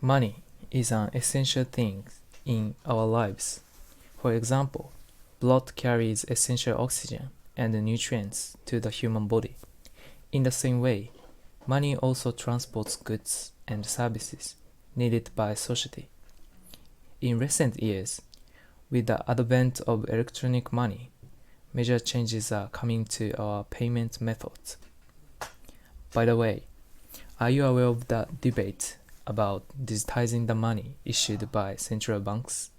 Money is an essential thing in our lives. For example, blood carries essential oxygen and nutrients to the human body. In the same way, money also transports goods and services needed by society. In recent years, with the advent of electronic money, major changes are coming to our payment methods. By the way, are you aware of the debate about digitizing the money issued by central banks?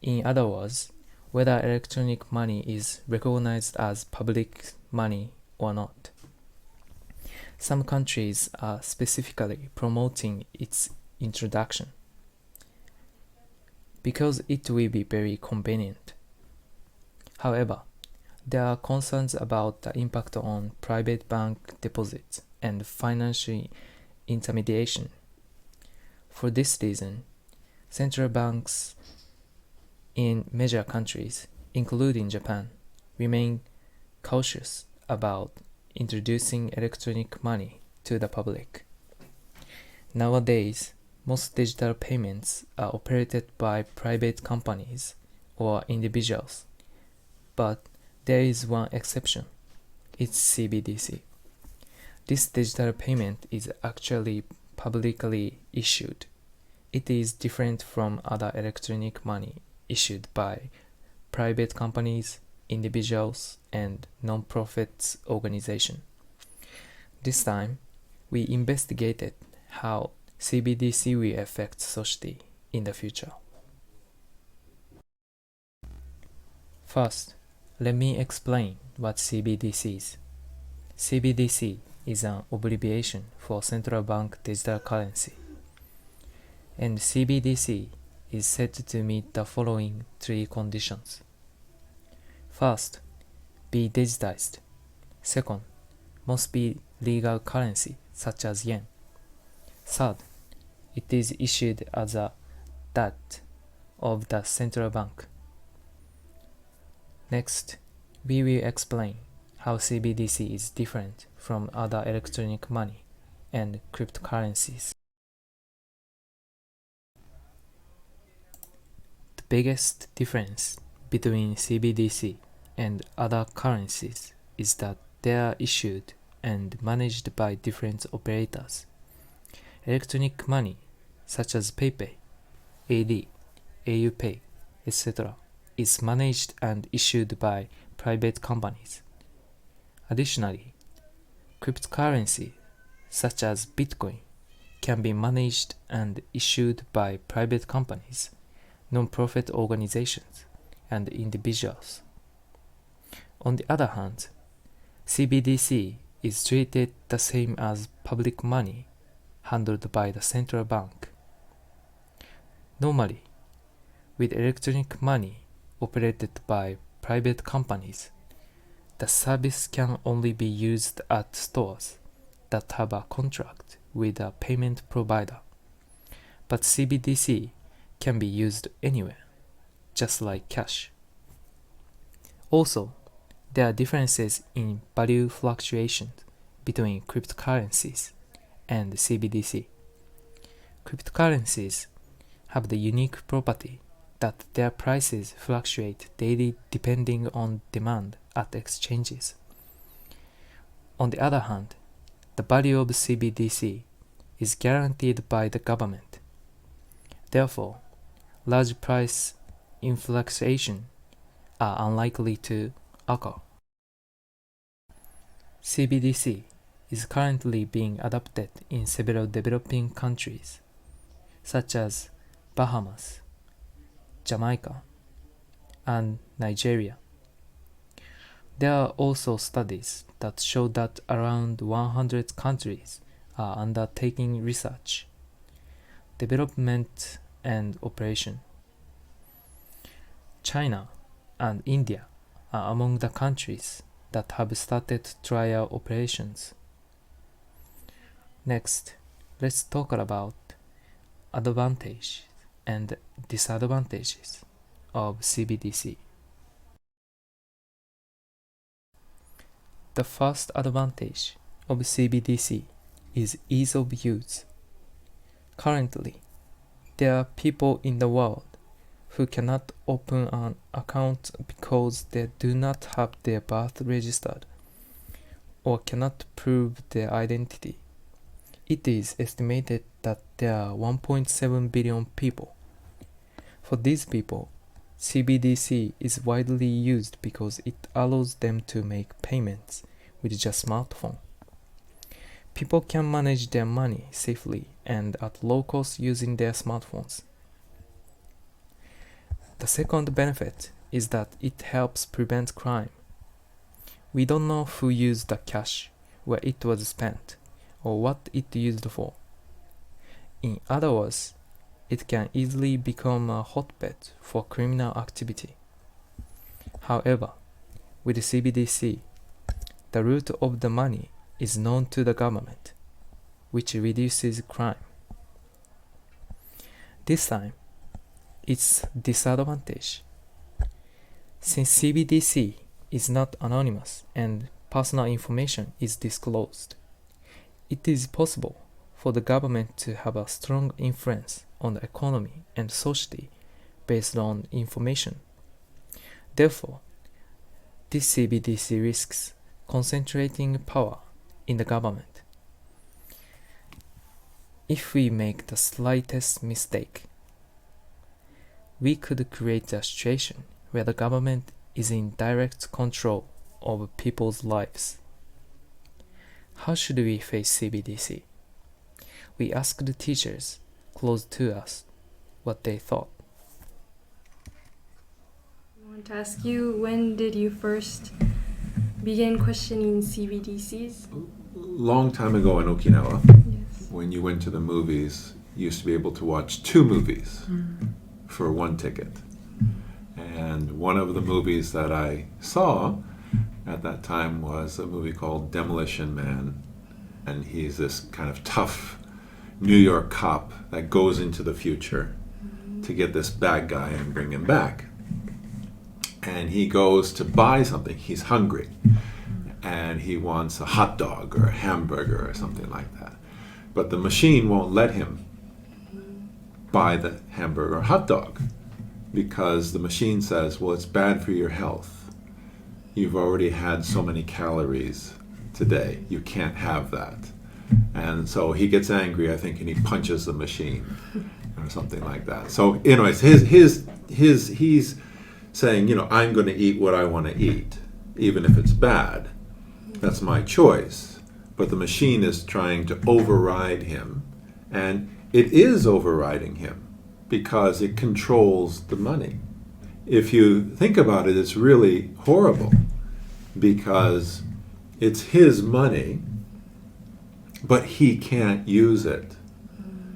In other words, whether electronic money is recognized as public money or not. Some countries are specifically promoting its introduction because it will be very convenient. However, there are concerns about the impact on private bank deposits and financial intermediation. For this reason, central banks in major countries, including Japan, remain cautious about introducing electronic money to the public. Nowadays, most digital payments are operated by private companies or individuals, but there is one exception. It's CBDC. This digital payment is actually publicly issued. It is different from other electronic money issued by private companies, individuals, and non-profit organizations. This time, we investigated how CBDC will affect society in the future. First, let me explain what CBDC is. CBDC is an abbreviation for Central Bank Digital Currency, and CBDC is said to meet the following three conditions. First, be digitized. Second, must be legal currency such as yen. Third, it is issued as a debt of the central bank. Next, we will explain how CBDC is different from other electronic money and cryptocurrencies. The biggest difference between CBDC and other currencies is that they are issued and managed by different operators. Electronic money, such as PayPay, AD, AuPay, etc., is managed and issued by private companies. Additionally, cryptocurrency, such as Bitcoin, can be managed and issued by private companies, non-profit organizations, and individuals. On the other hand, CBDC is treated the same as public money handled by the central bank. Normally, with electronic money operated by private companies, the service can only be used at stores that have a contract with a payment provider. But CBDC can be used anywhere, just like cash. Also, there are differences in value fluctuations between cryptocurrencies and CBDC. Cryptocurrencies have the unique property that their prices fluctuate daily depending on demand at exchanges. On the other hand, the value of CBDC is guaranteed by the government. Therefore, large price fluctuations are unlikely to occur. CBDC is currently being adopted in several developing countries, such as Bahamas, Jamaica, and Nigeria. There are also studies that show that around 100 countries are undertaking research, development, and operation. China and India are among the countries that have started trial operations. Next, let's talk about advantages and disadvantages of CBDC. The first advantage of CBDC is ease of use. Currently, there are people in the world who cannot open an account because they do not have their birth registered or cannot prove their identity. It is estimated that there are 1.7 billion people. For these people, CBDC is widely used because it allows them to make payments with just smartphone. People can manage their money safely and at low cost using their smartphones. The second benefit is that it helps prevent crime. We don't know who used the cash, where it was spent, or what it used for. In other words, it can easily become a hotbed for criminal activity. However, with CBDC, the root of the money is known to the government, which reduces crime. This time, its disadvantage. Since CBDC is not anonymous and personal information is disclosed, it is possible for the government to have a strong influence on the economy and society based on information. Therefore, this CBDC risks concentrating power in the government. If we make the slightest mistake, we could create a situation where the government is in direct control of people's lives. How should we face CBDC? We asked the teachers close to us what they thought. I want to ask you, when did you first begin questioning CBDCs? Long time ago in Okinawa, Yes. when you went to the movies, you used to be able to watch 2 movies for 1 ticket. And one of the movies that I saw at that time was a movie called Demolition Man. And he's this kind of tough New York cop that goes into the future to get this bad guy and bring him back. And he goes to buy something. He's hungry. And he wants a hot dog or a hamburger or something like that. But the machine won't let him buy the hamburger or hot dog because the machine says, well, it's bad for your health. You've already had so many calories today. You can't have that. And so he gets angry, I think, and he punches the machine or something like that. So, anyways, he's saying, I'm going to eat what I want to eat, even if it's bad. That's my choice. But the machine is trying to override him, and it is overriding him because it controls the money. If you think about it, it's really horrible because it's his money, but he can't use it.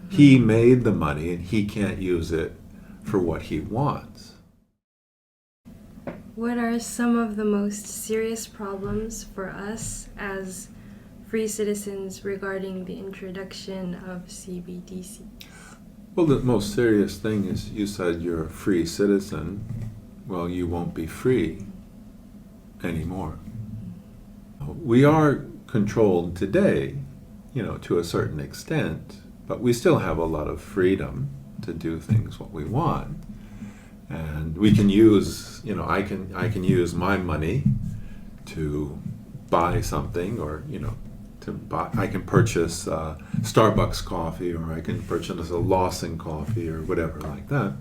He made the money and he can't use it for what he wants. What are some of the most serious problems for us as free citizens regarding the introduction of CBDC? Well, the most serious thing is you said you're a free citizen. Well, you won't be free anymore. We are controlled today, to a certain extent, but we still have a lot of freedom to do things what we want. And we can use, I can use my money to buy something, or I can purchase Starbucks coffee, or I can purchase a Lawson coffee, or whatever like that.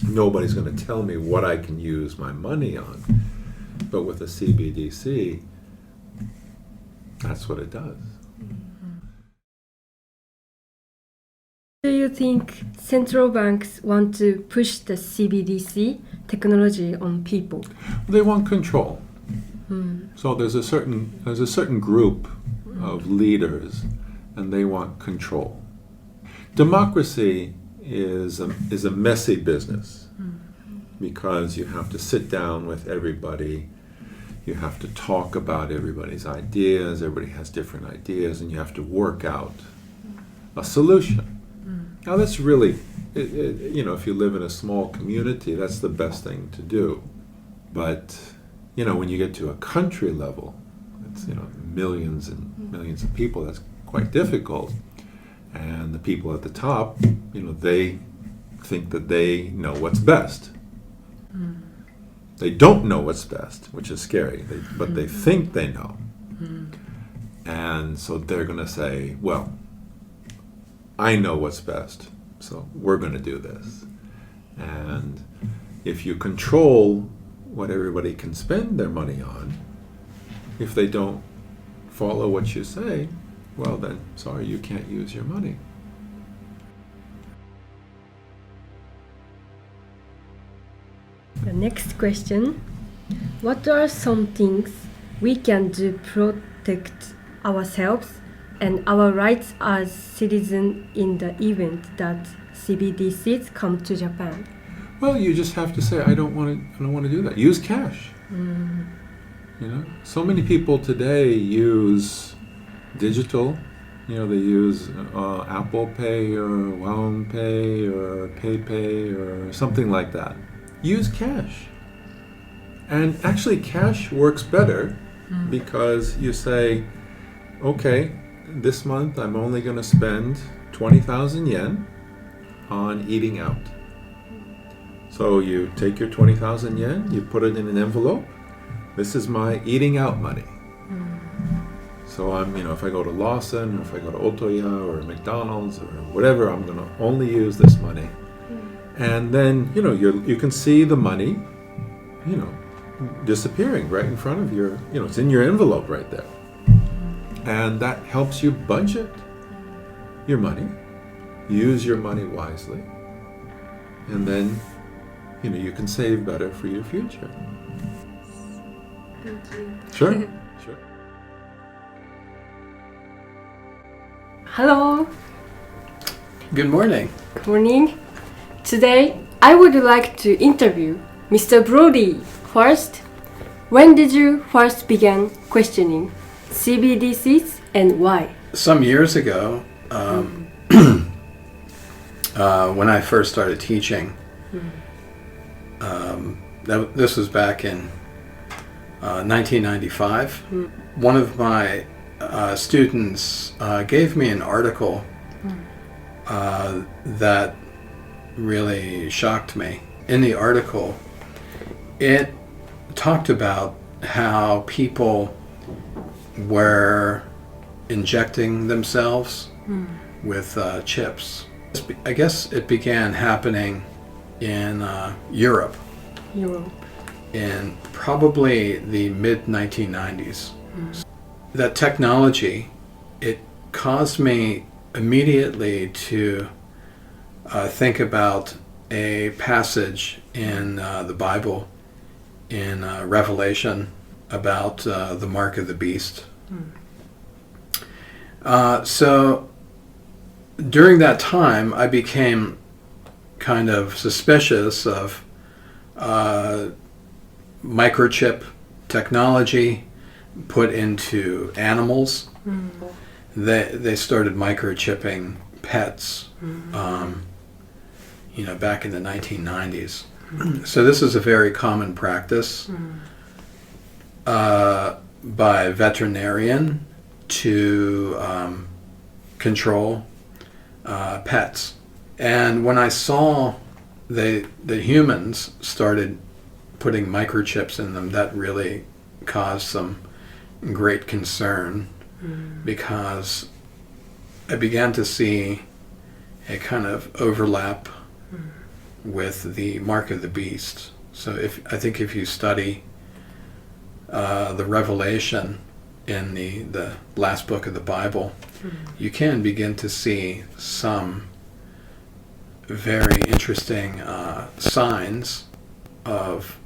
Nobody's going to tell me what I can use my money on. But with a CBDC, that's what it does. Do you think central banks want to push the CBDC technology on people? They want control. So there's a certain group of leaders, and they want control. Democracy is a messy business because you have to sit down with everybody. You have to talk about everybody's ideas. Everybody has different ideas, and you have to work out a solution. Now that's really, if you live in a small community, that's the best thing to do. But, when you get to a country level, it's, millions and millions of people, that's quite difficult. And the people at the top, they think that they know what's best. They don't know what's best, which is scary, but they think they know. And so they're going to say, well, I know what's best, so we're going to do this. And if you control what everybody can spend their money on, if they don't follow what you say, well then, sorry, you can't use your money. The next question. What are some things we can do to protect ourselves and our rights as citizens in the event that CBDCs come to Japan? Well, you just have to say, I don't want to do that. Use cash. So many people today use digital. They use Apple Pay or Wow Pay or PayPay or something like that. Use cash. And actually, cash works better because you say, okay, this month I'm only going to spend 20,000 yen on eating out. So you take your 20,000 yen, you put it in an envelope. This is my eating out money. So I'm, if I go to Lawson, or if I go to Otoya or McDonald's or whatever, I'm going to only use this money. And then, you can see the money, disappearing right in front of your, it's in your envelope right there. And that helps you budget your money, use your money wisely, and then, you can save better for your future. Thank you. Sure. Sure. Hello. Good morning. Good morning. Today, I would like to interview Mr. Brody. First, when did you first begin questioning CBDCs and why? Some years ago, when I first started teaching, this was back in 1995. One of my students gave me an article that really shocked me. In the article, it talked about how people were injecting themselves with chips. I guess it began happening in Europe in probably the mid-1990s. That technology, it caused me immediately to think about a passage in the Bible in Revelation about the mark of the beast. So during that time, I became kind of suspicious of microchip technology put into animals. They started microchipping pets, back in the 1990s. So this is a very common practice by veterinarian to control pets. And when I saw the humans started putting microchips in them, that really caused some great concern because I began to see a kind of overlap with the mark of the beast. So I think if you study the Revelation in the last book of the Bible, you can begin to see some very interesting signs of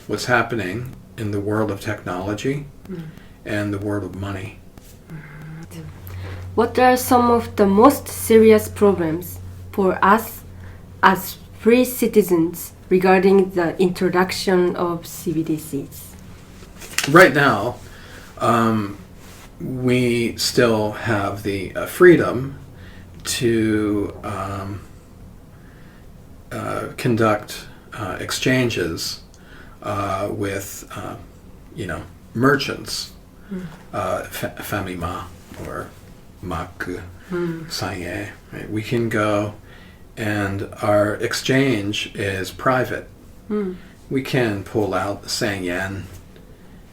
what's happening in the world of technology and the world of money. What are some of the most serious problems for us as free citizens regarding the introduction of CBDCs? Right now, we still have the freedom to conduct exchanges with, merchants, famima or mak, Sanye, right? We can go and our exchange is private. We can pull out 1000 yen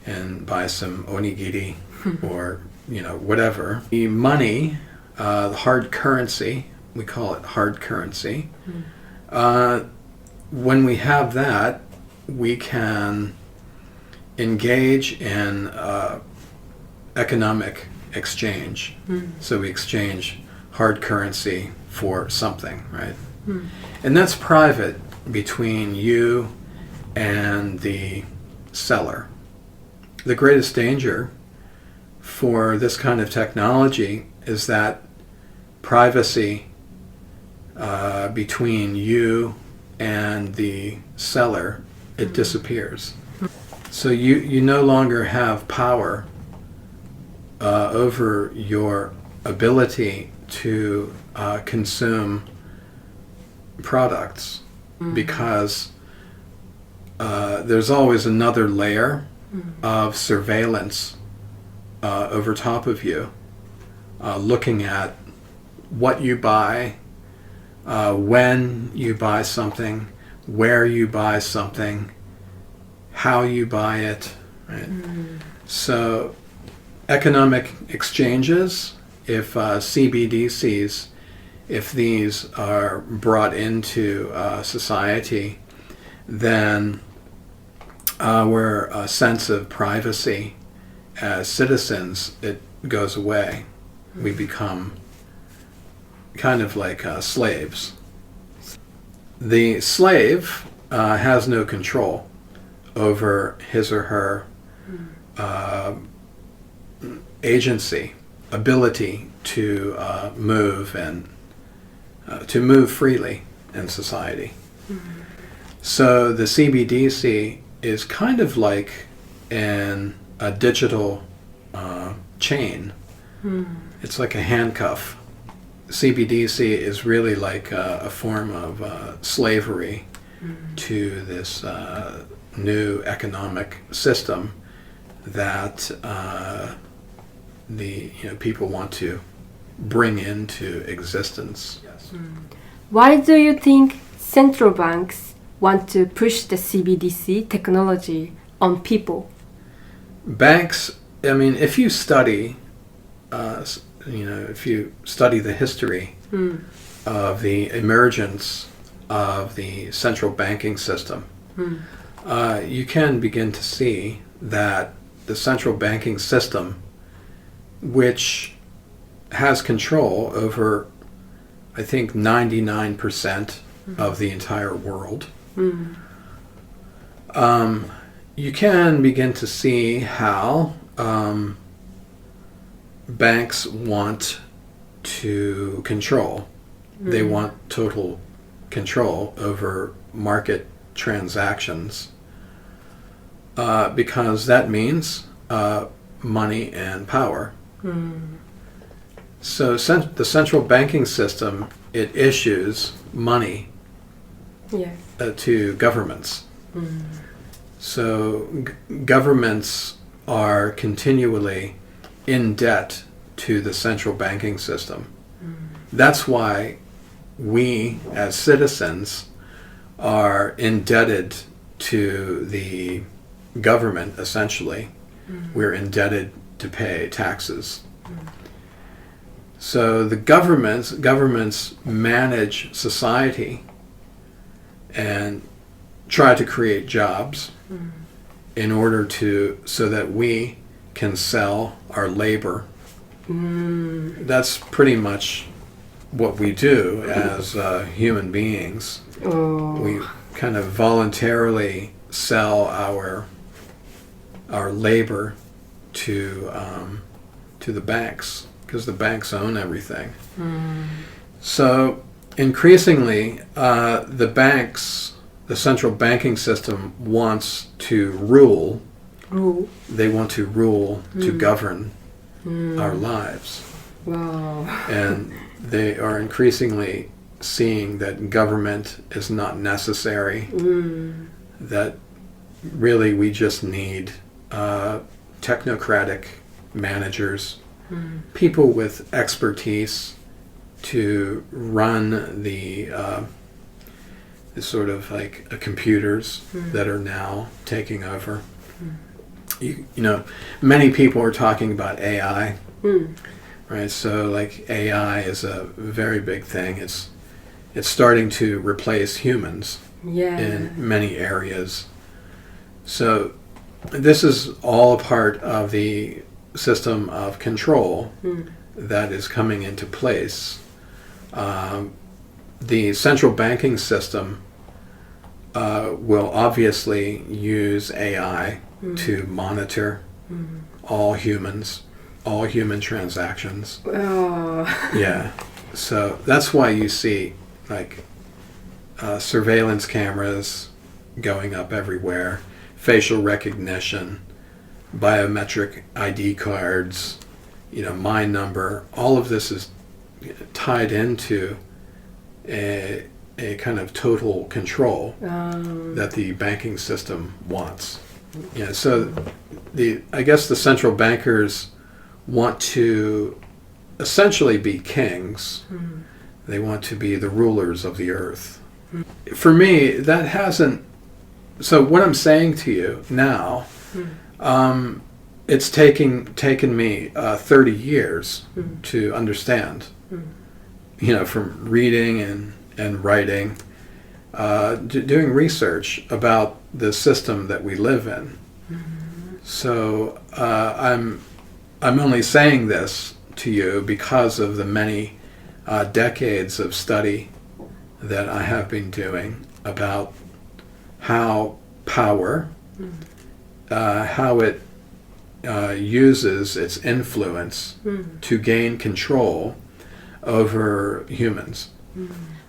and buy some onigiri or, whatever. The money, the hard currency, we call it hard currency. When we have that, we can engage in economic exchange. So we exchange hard currency for something, right? And that's private between you and the seller. The greatest danger for this kind of technology is that privacy between you and the seller, it disappears. So you no longer have power over your ability to consume products because there's always another layer of surveillance over top of you, looking at what you buy, when you buy something, where you buy something, how you buy it, right? So economic exchanges, if CBDCs, if these are brought into society, then our sense of privacy as citizens, it goes away. We become kind of like slaves. The slave has no control over his or her agency, ability to move and to move freely in society. So the CBDC is kind of like a digital chain. It's like a handcuff. CBDC is really like a form of slavery to this new economic system that the people want to bring into existence. Yes. Why do you think central banks want to push the CBDC technology on people? Banks, if you study, if you study the history of the emergence of the central banking system, you can begin to see that the central banking system, which has control over, I think, 99% of the entire world, you can begin to see how banks want to control. They want total control over market transactions because that means money and power. So the central banking system, it issues money to governments. So governments are continually in debt to the central banking system. That's why we as citizens are indebted to the government, essentially. We're indebted to pay taxes. So the governments manage society and try to create jobs in order so that we can sell our labor. That's pretty much what we do as human beings. We kind of voluntarily sell our labor to the banks because the banks own everything. So increasingly, the central banking system wants to rule. They want to rule to govern our lives. Wow. And they are increasingly seeing that government is not necessary, that really we just need technocratic managers, people with expertise to run the sort of like computers that are now taking over. You know, many people are talking about AI, right? So like AI is a very big thing. It's starting to replace humans in many areas. So this is all a part of the system of control that is coming into place. The central banking system will obviously use AI to monitor all humans, all human transactions. Yeah. So that's why you see like surveillance cameras going up everywhere, facial recognition, biometric ID cards, you know, my number. All of this is tied into a kind of total control that the banking system wants. Yeah, so I guess the central bankers want to essentially be kings. They want to be the rulers of the earth. For me, that hasn't. So what I'm saying to you now, it's taken me 30 years to understand. You know, from reading and writing, doing research about the system that we live in. So I'm only saying this to you because of the many decades of study that I have been doing about how power, how it uses its influence to gain control over humans.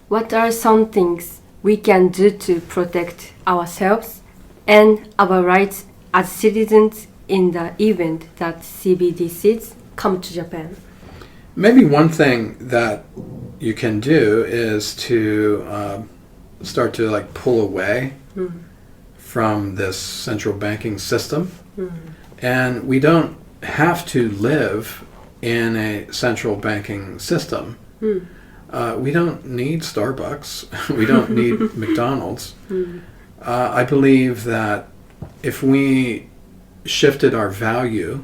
What are some things we can do to protect ourselves and our rights as citizens in the event that CBDCs come to Japan? Maybe one thing that you can do is to start to like pull away from this central banking system. And we don't have to live in a central banking system. We don't need Starbucks. We don't need McDonald's. I believe that if we shifted our value,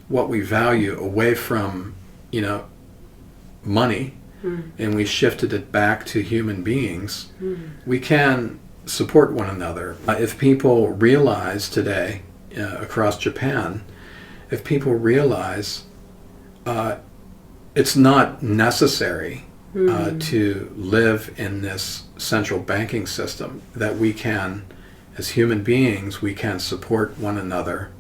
what we value, away from, you know, money, and we shifted it back to human beings, we can support one another. If people realize today, across Japan, if people realize it's not necessary to live in this central banking system, that we can, as human beings, we can support one another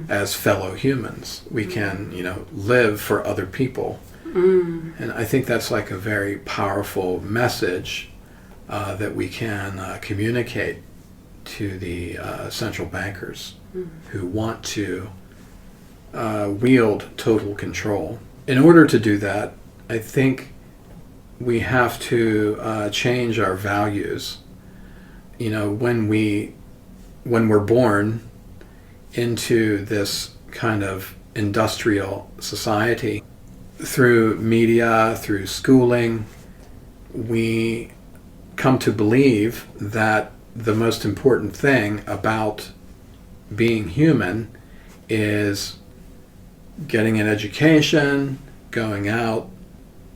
as fellow humans. We can, you know, live for other people. And I think that's like a very powerful message that we can communicate to the central bankers who want to wield total control. In order to do that, I think we have to change our values. You know, when we're born into this kind of industrial society, through media, through schooling, we come to believe that the most important thing about being human is getting an education, going out,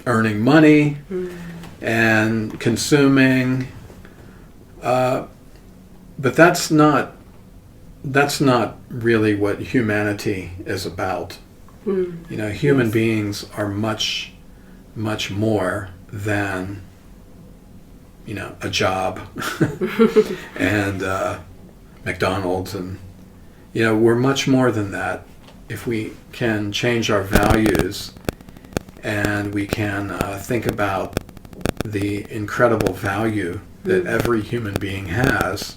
earning money, and consuming. But that's not really what humanity is about. You know, human beings are much, much more than, you know, a job and McDonald's, and, you know, we're much more than that. If we can change our values and we can think about the incredible value that every human being has,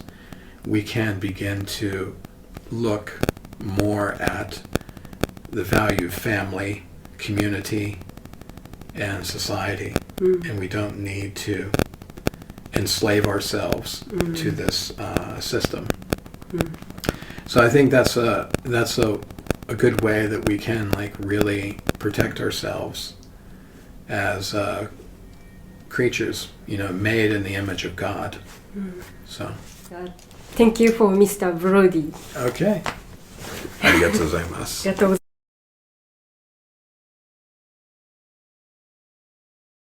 we can begin to look more at the value of family, community, and society. And we don't need to enslave ourselves to this system. So I think that's a good way that we can like really protect ourselves as creatures, made in the image of God. So. Thank you for Mr. Brody. Okay. ありがとうございます。ありがとうございます。